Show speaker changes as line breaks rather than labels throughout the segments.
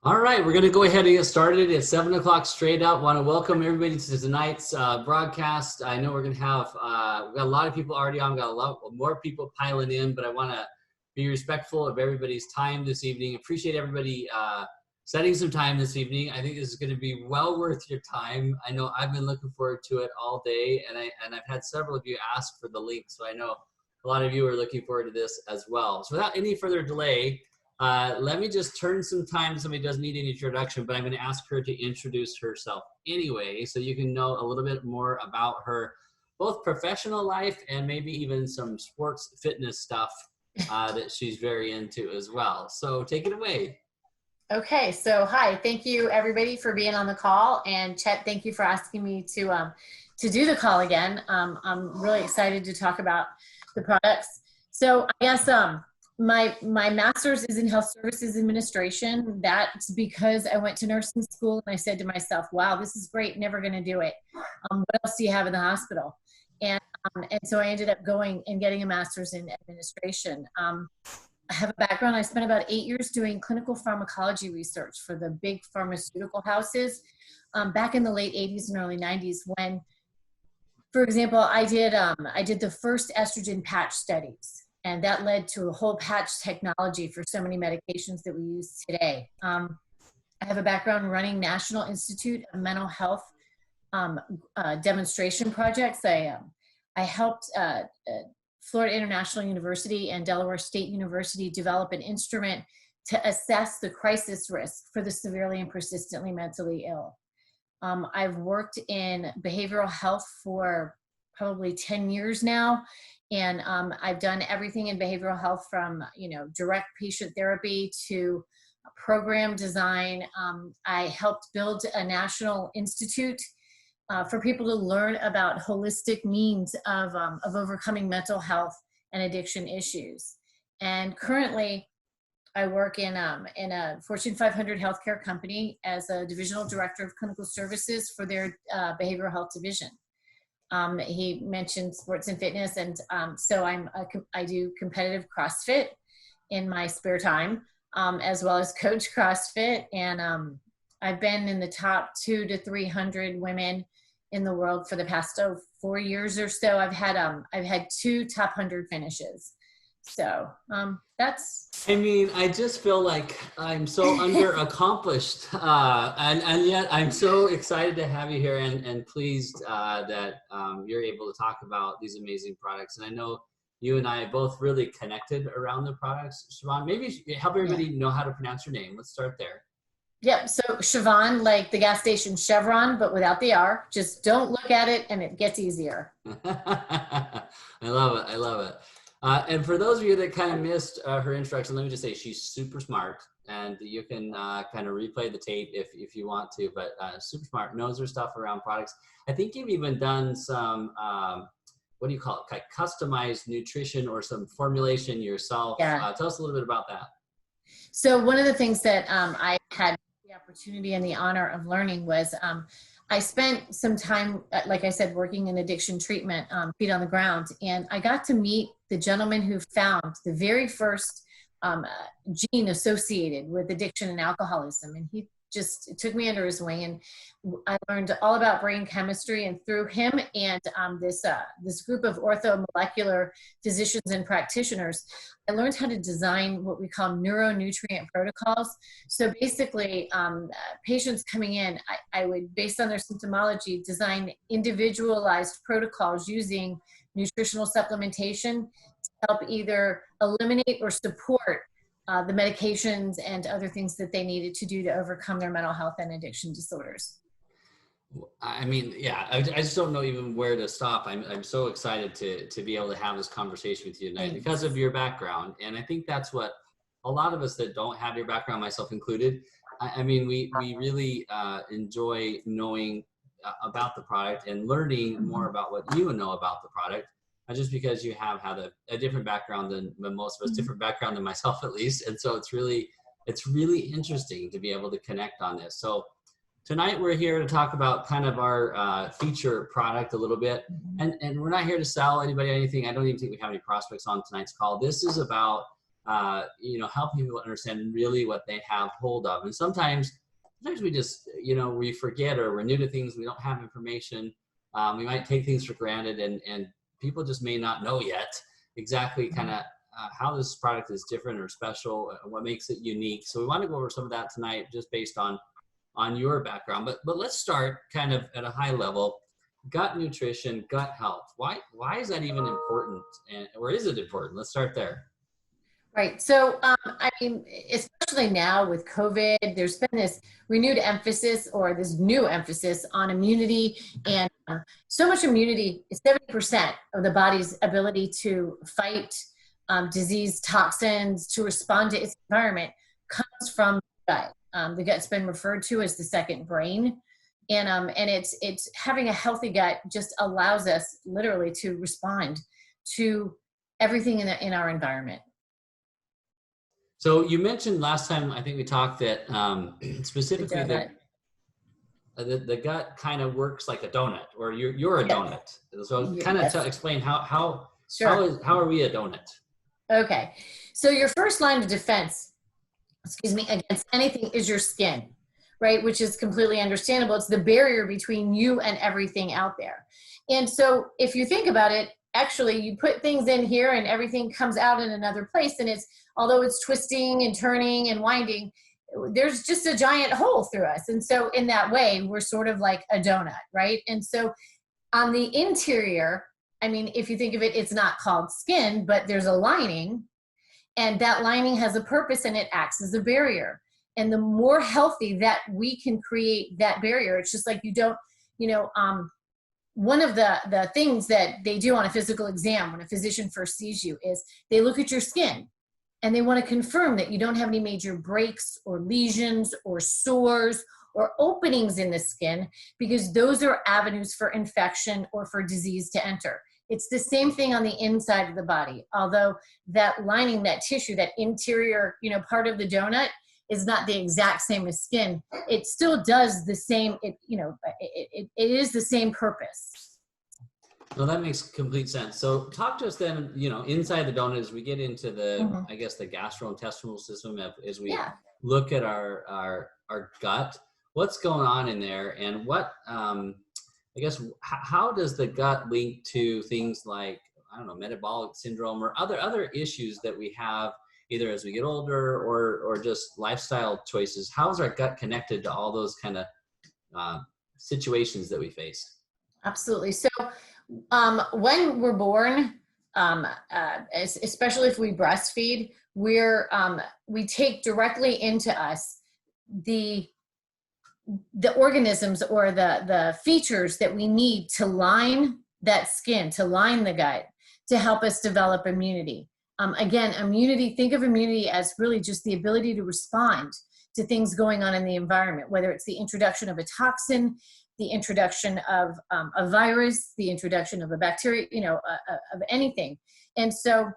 All right, we're going to go ahead and get started. It's 7 o'clock straight up. Want to welcome everybody to tonight's broadcast. I know we're going to have, we've got a lot of people already on, we've got a lot more people piling in, but I want to be respectful of everybody's time this evening. Appreciate everybody setting some time this evening. I think this is going to be well worth your time. I know I've been looking forward to it all day, and I've had several of you ask for the link, so I know a lot of you are looking forward to this as well. So without any further delay, let me just turn some time. Somebody doesn't need any introduction, but I'm going to ask her to introduce herself anyway, so you can know a little bit more about her, both professional life and maybe even some sports fitness stuff that she's very into as well. So take it away.
Okay, so hi, thank you everybody for being on the call, and Chet, thank you for asking me to do the call again. I'm really excited to talk about the products. So I guess my master's is in health services administration. That's because I went to nursing school and I said to myself, wow, this is great, never going to do it. What else do you have in the hospital? And so I ended up going and getting a master's in administration. I have a background. I spent about 8 years doing clinical pharmacology research for the big pharmaceutical houses back in the late 80s and early 90s when, for example, I did the first estrogen patch studies. And that led to a whole patch technology for so many medications that we use today. I have a background running National Institute of Mental Health demonstration projects. I helped Florida International University and Delaware State University develop an instrument to assess the crisis risk for the severely and persistently mentally ill. I've worked in behavioral health for probably 10 years now. And I've done everything in behavioral health from, direct patient therapy to program design. I helped build a national institute for people to learn about holistic means of overcoming mental health and addiction issues. And currently, I work in a Fortune 500 healthcare company as a divisional director of clinical services for their behavioral health division. He mentioned sports and fitness, and so I do competitive CrossFit in my spare time, as well as coach CrossFit, and I've been in the top 200 to 300 women in the world for the past 4 years or so. I've had 2 top 100 finishes. So that's.
I mean, I just feel like I'm so under accomplished, and yet I'm so excited to have you here and pleased that you're able to talk about these amazing products. And I know you and I both really connected around the products. Siobhan, maybe help everybody know how to pronounce your name. Let's start there.
Yep. So Siobhan, like the gas station Chevron, but without the R. Just don't look at it, and it gets easier.
I love it. I love it. And for those of you that kind of missed her introduction, let me just say she's super smart, and you can kind of replay the tape if you want to, but super smart, knows her stuff around products. I think you've even done some, what do you call it, like customized nutrition or some formulation yourself.
Yeah.
Tell us a little bit about that.
So one of the things that I had the opportunity and the honor of learning was I spent some time, like I said, working in addiction treatment, feet on the ground, and I got to meet the gentleman who found the very first gene associated with addiction and alcoholism, and he just took me under his wing, and I learned all about brain chemistry, and through him and this group of orthomolecular physicians and practitioners, I learned how to design what we call neuronutrient protocols. So basically, patients coming in, I would, based on their symptomology, design individualized protocols using nutritional supplementation to help either eliminate or support the medications and other things that they needed to do to overcome their mental health and addiction disorders.
I mean, yeah, I just don't know even where to stop. I'm so excited to be able to have this conversation with you tonight because of your background. And I think that's what a lot of us that don't have your background, myself included, I mean, we really enjoy knowing about the product and learning more about what you know about the product. Just because you have had a different background than most of us, different background than myself at least. And so it's really interesting to be able to connect on this. So tonight we're here to talk about kind of our feature product a little bit. And we're not here to sell anybody anything. I don't even think we have any prospects on tonight's call. This is about helping people understand really what they have hold of. And sometimes we just, we forget, or we're new to things. We don't have information. We might take things for granted, and people just may not know yet exactly kind of how this product is different or special, what makes it unique. So we want to go over some of that tonight, just based on your background. But let's start kind of at a high level. Gut nutrition, gut health. Why is that even important? Or is it important? Let's start there.
Right. So, I mean, especially now with COVID, there's been this renewed emphasis, or this new emphasis on immunity, and so much immunity is 70% of the body's ability to fight disease, toxins, to respond to its environment comes from the gut. The gut's been referred to as the second brain. And it's having a healthy gut just allows us literally to respond to everything in our environment.
So you mentioned last time, I think we talked that specifically the gut kind of works like a donut, or you're a donut. So kind of explain how are we a donut?
Okay. So your first line of defense, against anything is your skin, right? Which is completely understandable. It's the barrier between you and everything out there. And so if you think about it, actually you put things in here and everything comes out in another place, and although it's twisting and turning and winding, there's just a giant hole through us. And so in that way, we're sort of like a donut, right? And so on the interior, I mean, if you think of it, it's not called skin, but there's a lining, and that lining has a purpose, and it acts as a barrier. And the more healthy that we can create that barrier, it's just like one of the things that they do on a physical exam when a physician first sees you is they look at your skin, and they want to confirm that you don't have any major breaks or lesions or sores or openings in the skin, because those are avenues for infection or for disease to enter. It's the same thing on the inside of the body. Although that lining, that tissue, that interior, part of the donut is not the exact same as skin, it still does the same. It is the same purpose.
Well, that makes complete sense. So talk to us then, inside the donut, as we get into the, I guess, the gastrointestinal system, as we look at our gut, what's going on in there, and what, I guess, how does the gut link to things like, I don't know, metabolic syndrome or other issues that we have either as we get older or just lifestyle choices? How is our gut connected to all those kind of situations that we face?
Absolutely. So when we're born, especially if we breastfeed, we take directly into us the organisms or the features that we need to line that skin, to line the gut, to help us develop immunity. Again, immunity, think of immunity as really just the ability to respond to things going on in the environment, whether it's the introduction of a toxin, the introduction of a virus, the introduction of a bacteria, of anything. And so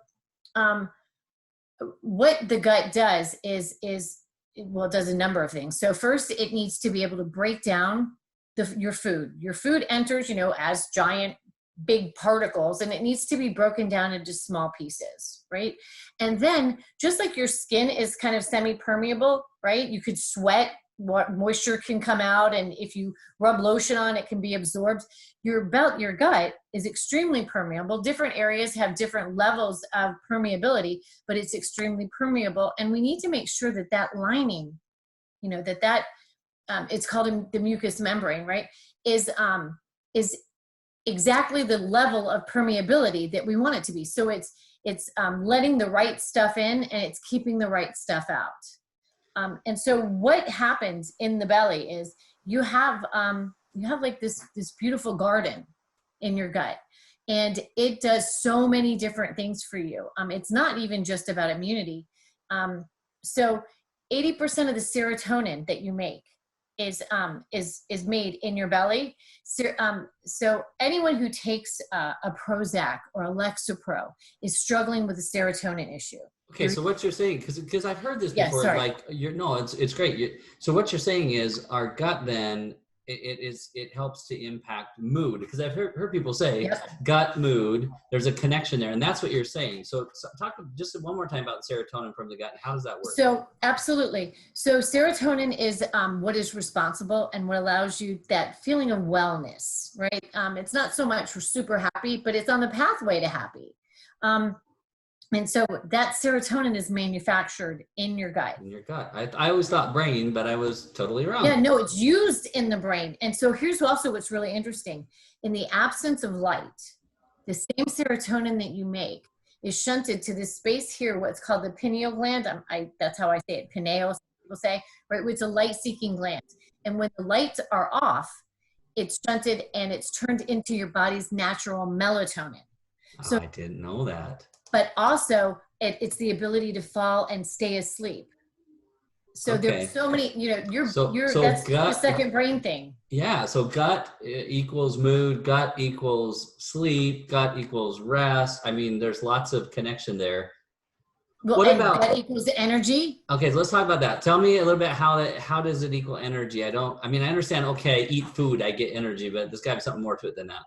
what the gut does is it does a number of things. So first, it needs to be able to break down your food. Your food enters, as giant, big particles, and it needs to be broken down into small pieces, right? And then, just like your skin is kind of semi-permeable, right? You could sweat, what moisture can come out, and if you rub lotion on, it can be absorbed. Your gut is extremely permeable. Different areas have different levels of permeability, but it's extremely permeable, and we need to make sure that lining, it's called the mucous membrane, right, is exactly the level of permeability that we want it to be. So it's letting the right stuff in, and it's keeping the right stuff out. And so what happens in the belly is you have like this beautiful garden in your gut, and it does so many different things for you. It's not even just about immunity. So 80% of the serotonin that you make is made in your belly. So anyone who takes a Prozac or a Lexapro is struggling with a serotonin issue.
Okay, so what you're saying, because I've heard this before, it's great. So what you're saying is our gut then it helps to impact mood, because I've heard people say
Yep.
gut mood, there's a connection there, and that's what you're saying. So talk just one more time about serotonin from the gut. How does that work?
So absolutely. So serotonin is what is responsible and what allows you that feeling of wellness, right? It's not so much for super happy, but it's on the pathway to happy. And so that serotonin is manufactured in your gut.
In your gut. I always thought brain, but I was totally wrong.
Yeah, no, it's used in the brain. And so here's also what's really interesting. In the absence of light, the same serotonin that you make is shunted to this space here, what's called the pineal gland. That's how I say it, pineal, people say, right? It's a light-seeking gland. And when the lights are off, it's shunted and it's turned into your body's natural melatonin.
So I didn't know that.
But also, it's the ability to fall and stay asleep. So there's so many, that's the second brain thing.
Yeah, so gut equals mood, gut equals sleep, gut equals rest. I mean, there's lots of connection there.
Well, what about gut equals energy?
Okay, so let's talk about that. Tell me a little bit how does it equal energy? I understand, okay, eat food, I get energy, but there's got to be something more to it than that.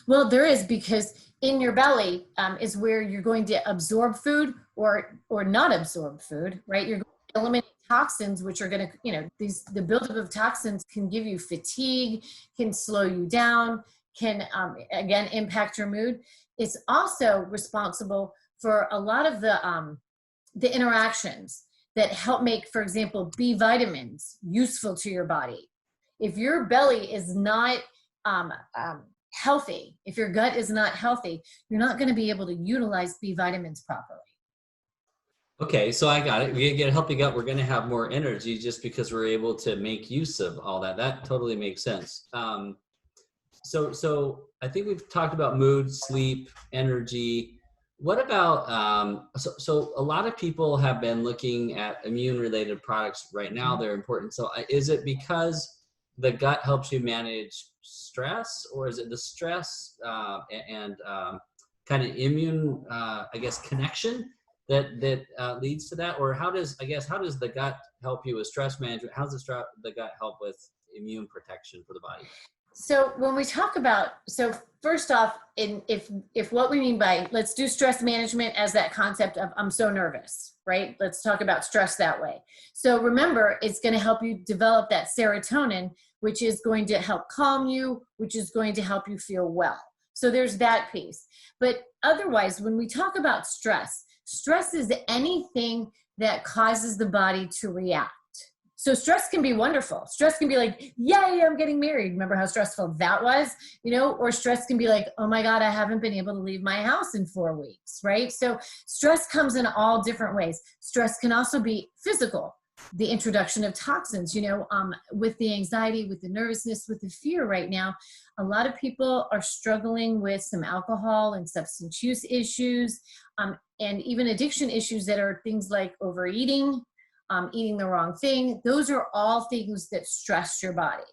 Well, there is, because in your belly is where you're going to absorb food or not absorb food, right? You're going to eliminate toxins, which are going to, the buildup of toxins can give you fatigue, can slow you down, can, again, impact your mood. It's also responsible for a lot of the interactions that help make, for example, B vitamins useful to your body. If your belly is not healthy, if your gut is not healthy, you're not going to be able to utilize B vitamins properly. Okay,
so I got it. We get a healthy gut, we're going to have more energy just because we're able to make use of all that. That totally makes sense. So I think we've talked about mood, sleep, energy. What about, so a lot of people have been looking at immune-related products right now. They're important. So is it because the gut helps you manage stress, or is it the stress and kind of immune, connection that leads to that? Or how does the gut help you with stress management? How does the gut help with immune protection for the body?
So when we talk about, first off, if what we mean by, let's do stress management as that concept of I'm so nervous, right? Let's talk about stress that way. So remember, it's going to help you develop that serotonin, which is going to help calm you, which is going to help you feel well. So there's that piece. But otherwise, when we talk about stress is anything that causes the body to react. So stress can be wonderful. Stress can be like, yay, I'm getting married. Remember how stressful that was? Or stress can be like, oh my God, I haven't been able to leave my house in 4 weeks, right? So stress comes in all different ways. Stress can also be physical. The introduction of toxins, with the anxiety, with the nervousness, with the fear right now, a lot of people are struggling with some alcohol and substance use issues, and even addiction issues that are things like overeating, eating the wrong thing. Those are all things that stress your body,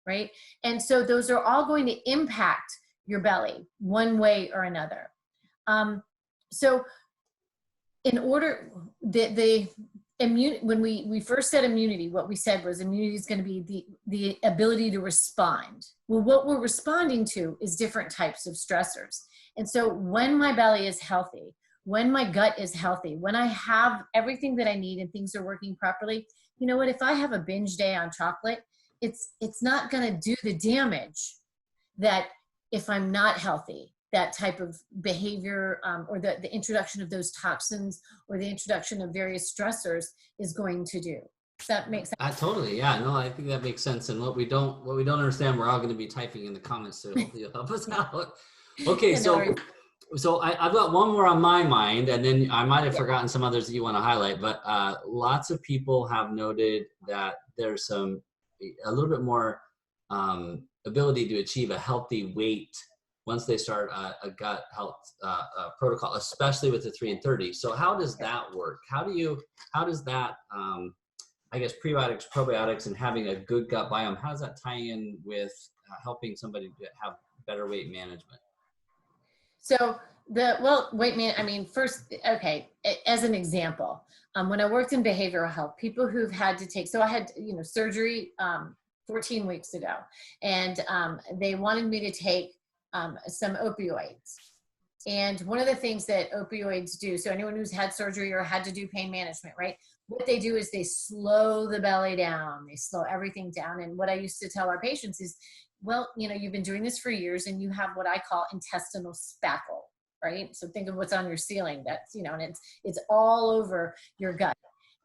right? And so those are all going to impact your belly one way or another. So in order, when we first said immunity, what we said was immunity is going to be the ability to respond. Well, what we're responding to is different types of stressors. And so when my belly is healthy, when my gut is healthy, when I have everything that I need and things are working properly, you know what, if I have a binge day on chocolate, it's not going to do the damage that if I'm not healthy, that type of behavior or the introduction of those toxins or the introduction of various stressors is going to do. Does that make sense?
Totally, yeah. No, I think that makes sense. And what we don't understand, we're all going to be typing in the comments, so hopefully you'll help us out. Okay, so I've got one more on my mind, and then I might have forgotten some others that you want to highlight, but lots of people have noted that there's a little bit more ability to achieve a healthy weight once they start a gut health protocol, especially with the 3 and 30. So how does that work? How does that, prebiotics, probiotics, and having a good gut biome, how does that tie in with helping somebody to have better weight management?
So first, okay, as an example, when I worked in behavioral health, people who've had to take, so I had, surgery 14 weeks ago. And they wanted me to take some opioids. And one of the things that opioids do, so anyone who's had surgery or had to do pain management, right? What they do is they slow the belly down. They slow everything down. And what I used to tell our patients is, well, you know, you've been doing this for years and you have what I call intestinal spackle, right? So think of what's on your ceiling. That's, you know, and it's all over your gut.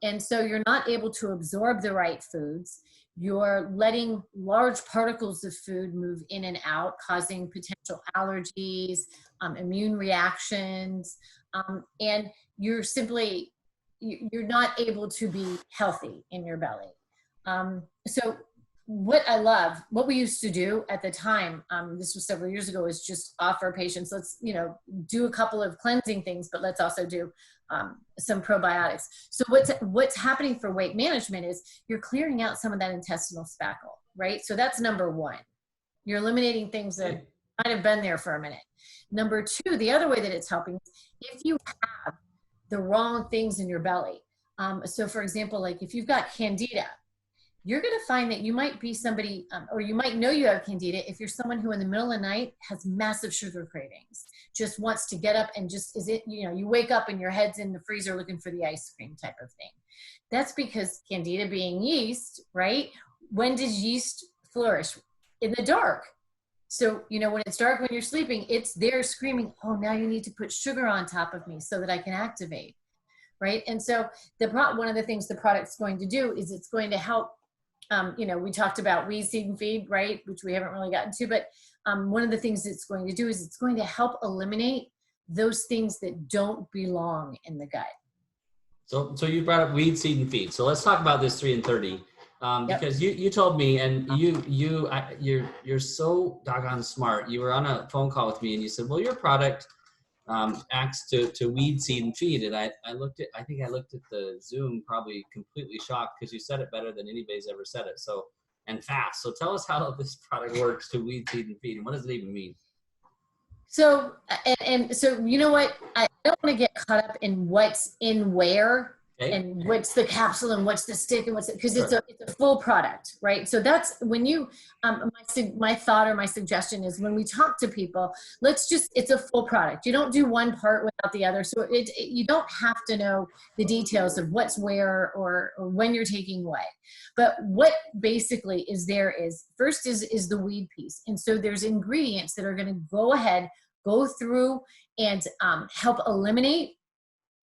And so you're not able to absorb the right foods. You're letting large particles of food move in and out, causing potential allergies, immune reactions, and you're simply, you're not able to be healthy in your belly. So what I love, what we used to do at the time, this was several years ago, is just offer patients, let's, you know, do a couple of cleansing things, but let's also do some probiotics. So what's happening for weight management is you're clearing out some of that intestinal spackle, right? So that's number one. You're eliminating things that might have been there for a minute. Number two, the other way that it's helping, if you have the wrong things in your belly. So for example, like if you've got candida, you're going to find that you might be somebody, or you might know you have candida if you're someone who in the middle of the night has massive sugar cravings, just wants to get up and just, you know, you wake up and your head's in the freezer looking for the ice cream type of thing. That's because candida being yeast, right? When does yeast flourish? In the dark. So, you know, when it's dark, when you're sleeping, it's there screaming, oh, now you need to put sugar on top of me so that I can activate, right? And so one of the things the product's going to do is it's going to help. You know, we talked about weed, seed, and feed, right? Which we haven't really gotten to, but one of the things it's going to do is it's going to help eliminate those things that don't belong in the gut.
So you brought up weed, seed, and feed. So let's talk about this 3 and 30, because you told me, and you're so doggone smart. You were on a phone call with me, and you said, well, your product acts to weed, seed, and feed. And I think I looked at the Zoom probably completely shocked because you said it better than anybody's ever said it. So, and fast. So tell us how this product works to weed, seed, and feed, and what does it even mean?
So, and so, you know what, I don't want to get caught up in what's in where. Okay. And what's the capsule and what's the stick and because sure. It's a full product, right? So that's when you, my thought or my suggestion is when we talk to people, it's a full product. You don't do one part without the other. So you don't have to know the details of what's where or when you're taking what. But what basically is there is, first is the weed piece. And so there's ingredients that are going to go through and help eliminate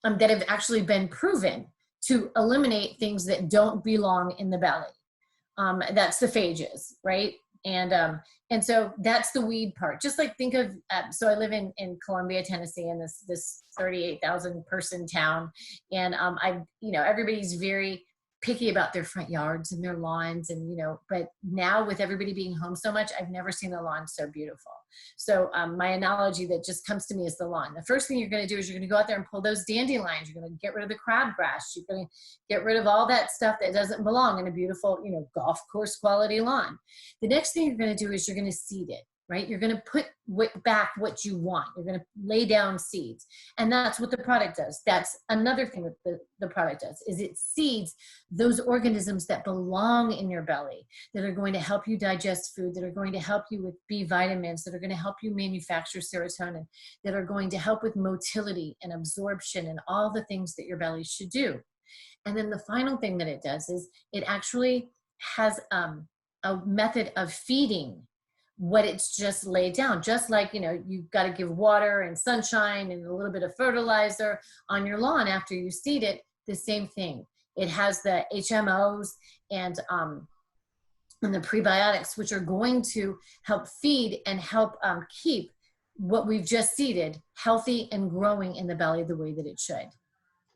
that have actually been proven to eliminate things that don't belong in the belly. That's the phages, right? And so that's the weed part. Just like think of, so I live in Columbia, Tennessee, in this 38,000 person town. And everybody's very picky about their front yards and their lawns and, but now with everybody being home so much, I've never seen a lawn so beautiful. So my analogy that just comes to me is the lawn. The first thing you're going to do is you're going to go out there and pull those dandelions. You're going to get rid of the crabgrass. You're going to get rid of all that stuff that doesn't belong in a beautiful, golf course quality lawn. The next thing you're going to do is you're going to seed it, right? You're going to put back what you want. You're going to lay down seeds. And that's what the product does. That's another thing that the product does is it seeds those organisms that belong in your belly, that are going to help you digest food, that are going to help you with B vitamins, that are going to help you manufacture serotonin, that are going to help with motility and absorption and all the things that your belly should do. And then the final thing that it does is it actually has a method of feeding what it's just laid down. Just like, you've got to give water and sunshine and a little bit of fertilizer on your lawn after you seed it, the same thing. It has the HMOs and the prebiotics, which are going to help feed and help keep what we've just seeded healthy and growing in the belly the way that it should.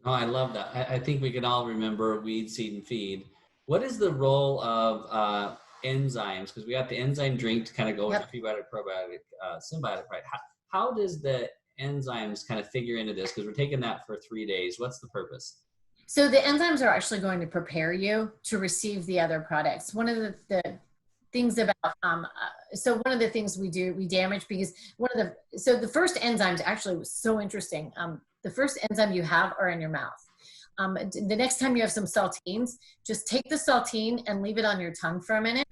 Oh, I love that. I think we can all remember weed, seed, and feed. What is the role of enzymes? Because we got the enzyme drink to kind of go with the prebiotic, probiotic, symbiotic, right? How does the enzymes kind of figure into this? Because we're taking that for 3 days. What's the purpose?
So the enzymes are actually going to prepare you to receive the other products. One of the things about, so one of the things we damage because so the first enzymes actually was so interesting. The first enzyme you have are in your mouth. The next time you have some saltines, just take the saltine and leave it on your tongue for a minute.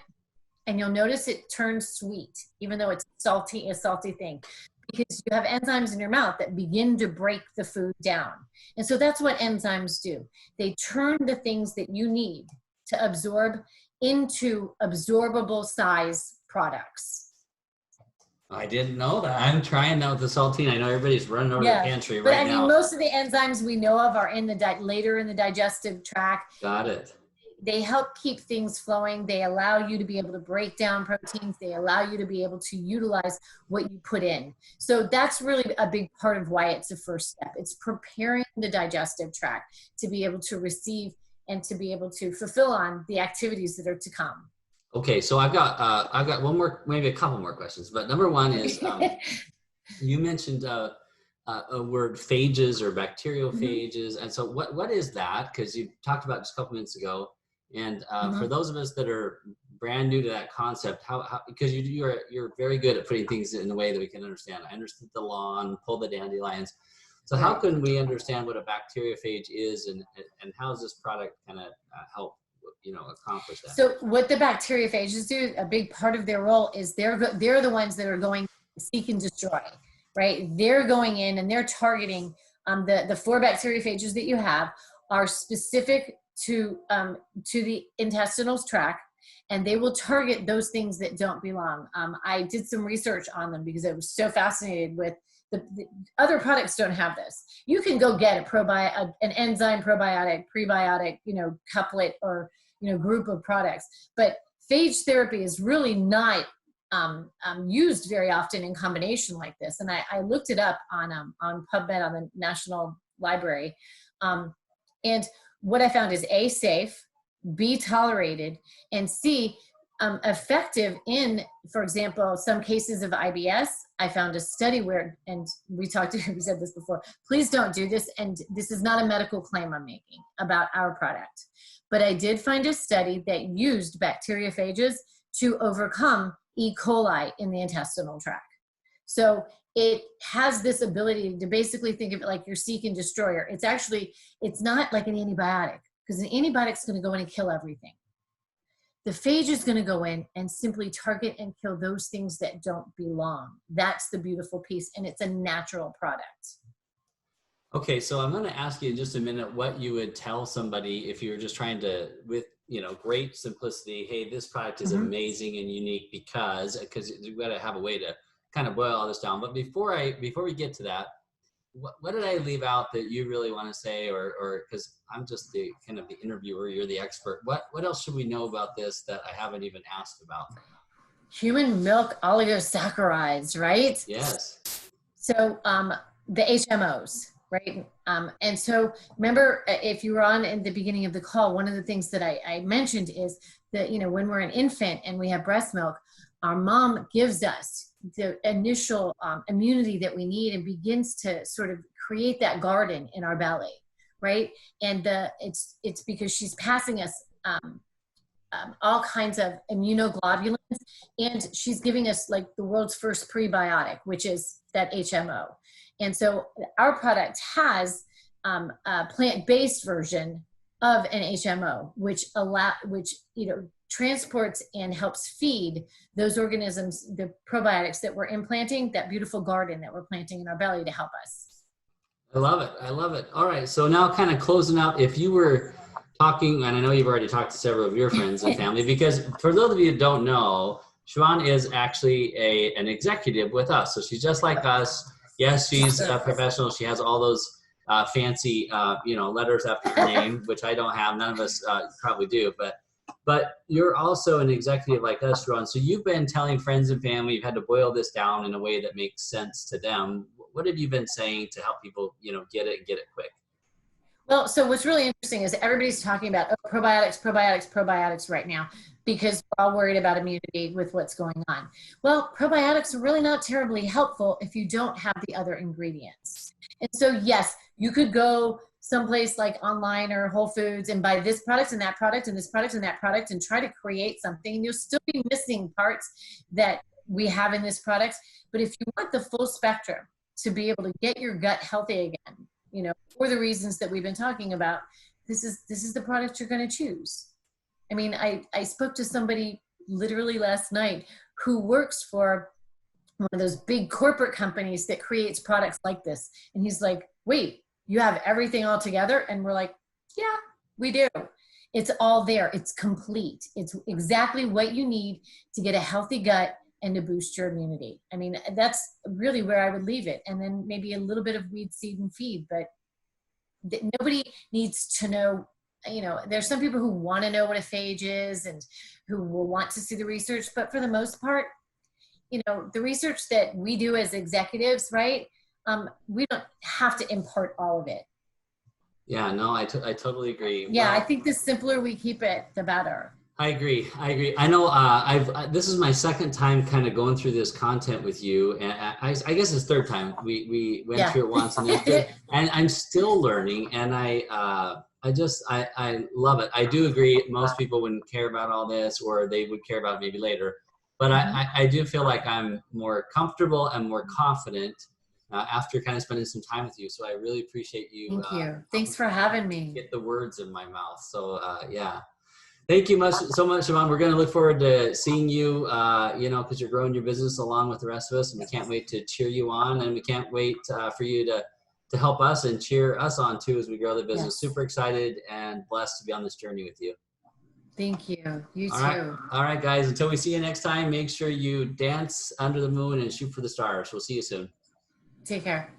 and you'll notice it turns sweet, even though it's salty, a salty thing, because you have enzymes in your mouth that begin to break the food down. And so that's what enzymes do. They turn the things that you need to absorb into absorbable size products.
I didn't know that. I'm trying now with the Saltine. I know everybody's running over the pantry right now.
But I mean, most of the enzymes we know of are in the later in the digestive tract.
Got it.
They help keep things flowing. They allow you to be able to break down proteins. They allow you to be able to utilize what you put in. So that's really a big part of why it's the first step. It's preparing the digestive tract to be able to receive and to be able to fulfill on the activities that are to come.
Okay, so I've got one more, maybe a couple more questions, but number one is you mentioned a word phages or bacteriophages, and so what is that? Because you talked about just a couple minutes ago, and for those of us that are brand new to that concept, how because you're very good at putting things in a way that we can understand. I understood the lawn, pull the dandelions. So how can we understand what a bacteriophage is, and how does this product kind of help accomplish that?
So what the bacteriophages do, a big part of their role is they're the ones that are going to seek and destroy, right? They're going in and they're targeting the 4 bacteriophages that you have are specific to the intestinal tract, and they will target those things that don't belong. I did some research on them because I was so fascinated with the other products don't have this. You can go get an enzyme probiotic, prebiotic, couplet or group of products, but phage therapy is really not used very often in combination like this. And I looked it up on PubMed on the National Library, and what I found is A, safe, B, tolerated, and C, effective in, for example, some cases of IBS. I found a study where, and we said this before, please don't do this, and this is not a medical claim I'm making about our product, but I did find a study that used bacteriophages to overcome E. coli in the intestinal tract. So it has this ability to basically think of it like your seek and destroyer. It's not like an antibiotic, because an antibiotic is going to go in and kill everything. The phage is going to go in and simply target and kill those things that don't belong. That's the beautiful piece, and it's a natural product.
Okay, so I'm going to ask you in just a minute what you would tell somebody if you were just trying to, with great simplicity, hey, this product is amazing and unique because you've got to have a way to kind of boil all this down. But before we get to that, what did I leave out that you really want to say, or because I'm just the kind of the interviewer, you're the expert. What else should we know about this that I haven't even asked about?
Human milk oligosaccharides, right?
Yes. So
the HMOs, right? And so remember, if you were on in the beginning of the call, one of the things that I mentioned is that, when we're an infant and we have breast milk, our mom gives us the initial immunity that we need and begins to sort of create that garden in our belly, right? And it's because she's passing us all kinds of immunoglobulins, and she's giving us like the world's first prebiotic, which is that HMO. And so our product has a plant-based version of an HMO, which transports and helps feed those organisms, the probiotics that we're implanting, that beautiful garden that we're planting in our belly to help us.
I love it. I love it. All right. So now kind of closing out, if you were talking, and I know you've already talked to several of your friends and family, because for those of you who don't know, Siobhan is actually an executive with us. So she's just like us. Yes, she's a professional. She has all those fancy, letters after her name, which I don't have. None of us probably do, but you're also an executive like us, Siobhan. So you've been telling friends and family, you've had to boil this down in a way that makes sense to them. What have you been saying to help people, get it quick?
Well, so what's really interesting is everybody's talking about probiotics right now, because we're all worried about immunity with what's going on. Well, probiotics are really not terribly helpful if you don't have the other ingredients. And so, yes, you could go someplace like online or Whole Foods and buy this product and that product and this product and that product and try to create something, and you'll still be missing parts that we have in this product. But if you want the full spectrum to be able to get your gut healthy again, for the reasons that we've been talking about, this is the product you're going to choose. I mean, I spoke to somebody literally last night who works for one of those big corporate companies that creates products like this. And he's like, wait, you have everything all together? And we're like, yeah, we do. It's all there. It's complete. It's exactly what you need to get a healthy gut and to boost your immunity. I mean, that's really where I would leave it. And then maybe a little bit of weed, seed, and feed, but nobody needs to know. You know, there's some people who want to know what a phage is and who will want to see the research, but for the most part, you know, the research that we do as executives, right? We don't have to impart all of it.
Yeah, no, I totally agree.
Yeah, well, I think the simpler we keep it, the better.
I agree. I know this is my second time kind of going through this content with you, and I guess it's third time. We went through it once, and I'm still learning, and I love it. I do agree. Most people wouldn't care about all this, or they would care about it maybe later. But I do feel like I'm more comfortable and more confident after kind of spending some time with you. So I really appreciate you.
Thank you. Thanks for having me.
Get the words in my mouth. So yeah. Thank you so much, Siobhan. We're going to look forward to seeing you, you know, because you're growing your business along with the rest of us. And we can't wait to cheer you on. And we can't wait for you to help us and cheer us on, too, as we grow the business. Yes. Super excited and blessed to be on this journey with you.
Thank you. You too.
Right. All right, guys. Until we see you next time, make sure you dance under the moon and shoot for the stars. We'll see you soon.
Take care.